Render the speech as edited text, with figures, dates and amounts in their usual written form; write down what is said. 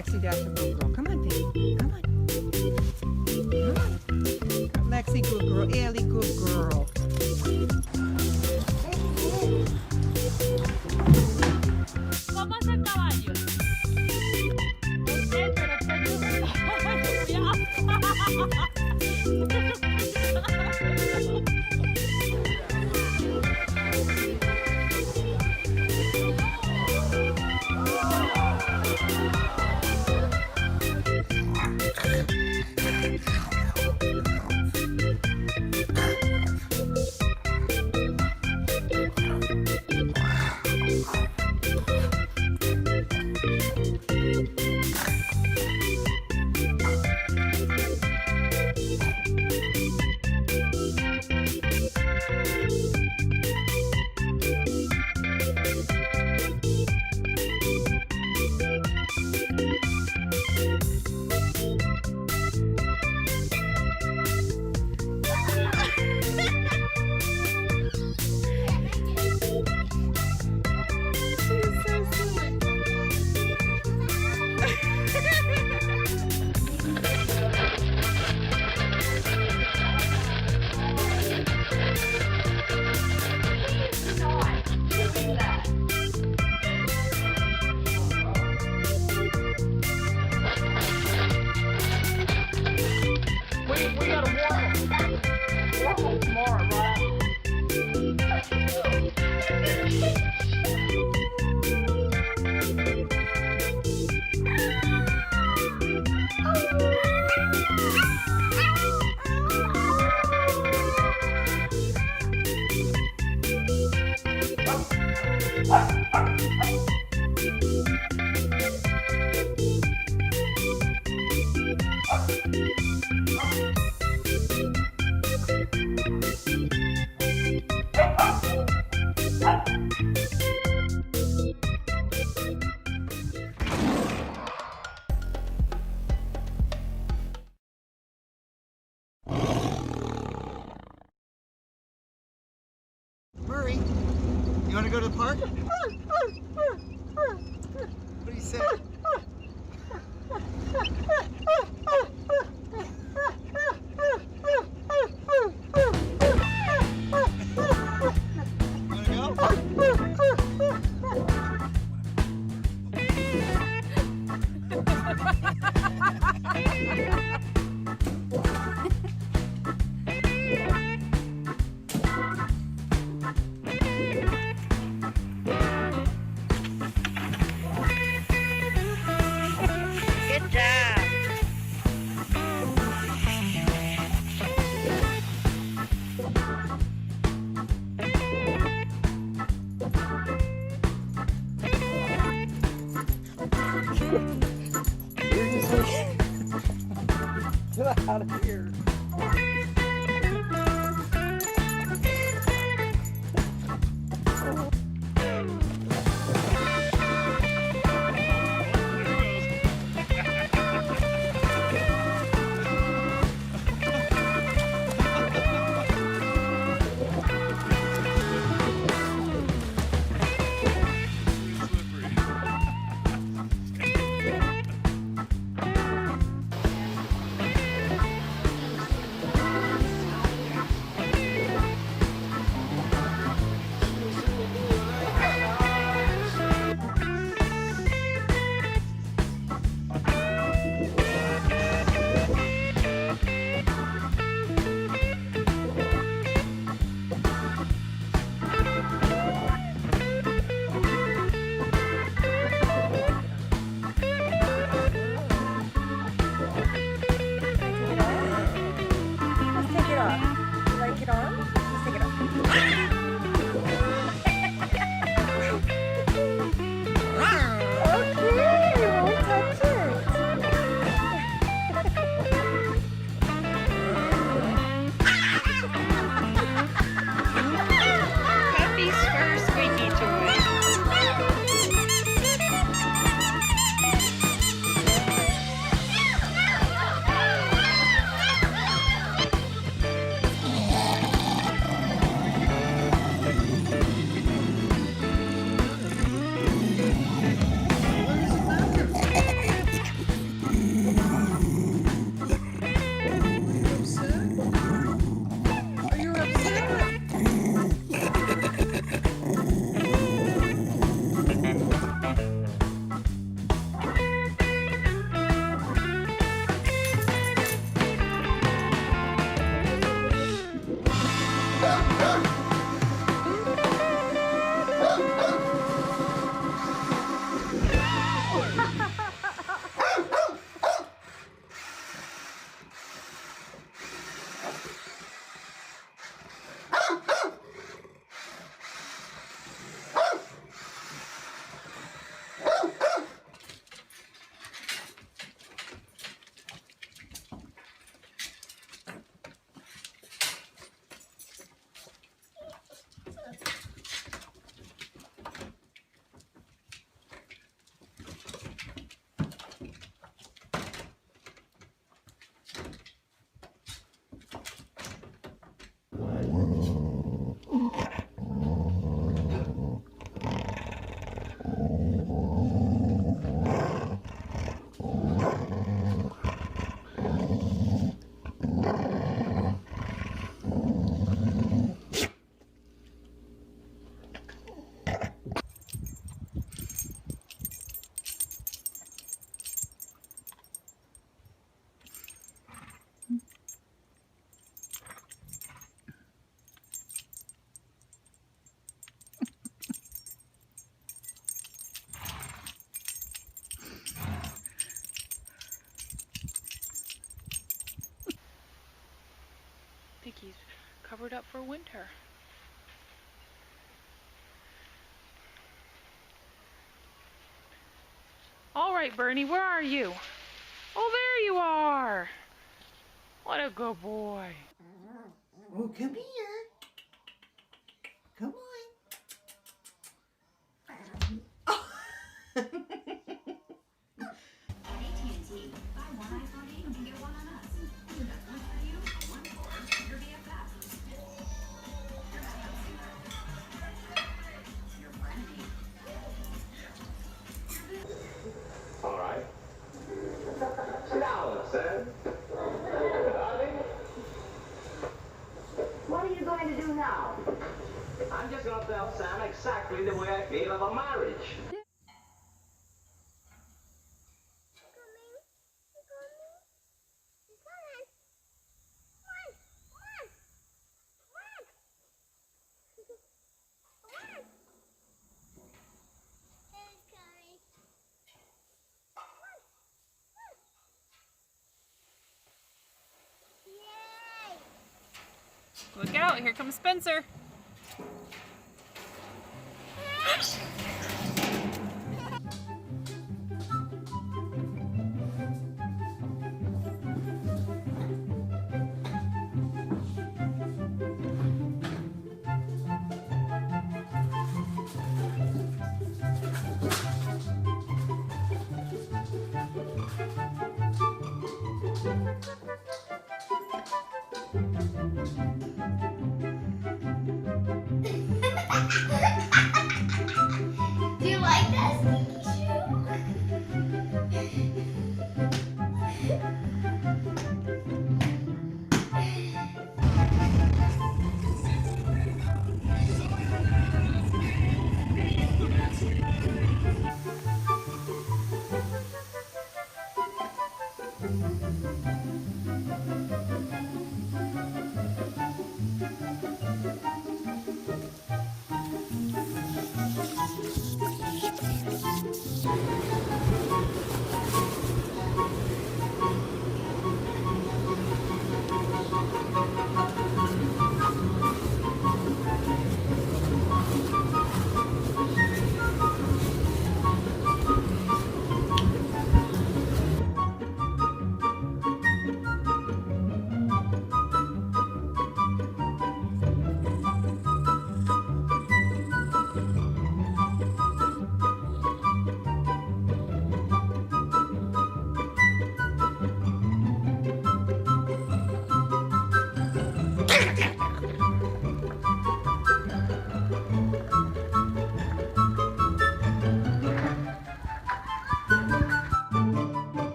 Lexi, that's a good girl. Come on, baby. Come on. Come on. Lexi, good girl. Ellie, good girl. ¿Cómo es el caballo? No sé, pero we gotta warm them tomorrow, right? Murray, you want to go to the park? What do you say? Good job. Get out of here. I think he's covered up for winter. All right, Bernie, where are you? Oh, there you are. What a good boy. Oh, come here. Come on. AT&T. Buy one iPhone 8 and get one on us. We've got one for you, one for your BFF. Your backup singer. Your frenemy. All right. Sit down, son. Darling. What are you going to do now? I'm just gonna tell Sam exactly the way I feel about marriage. Look out, here comes Spencer.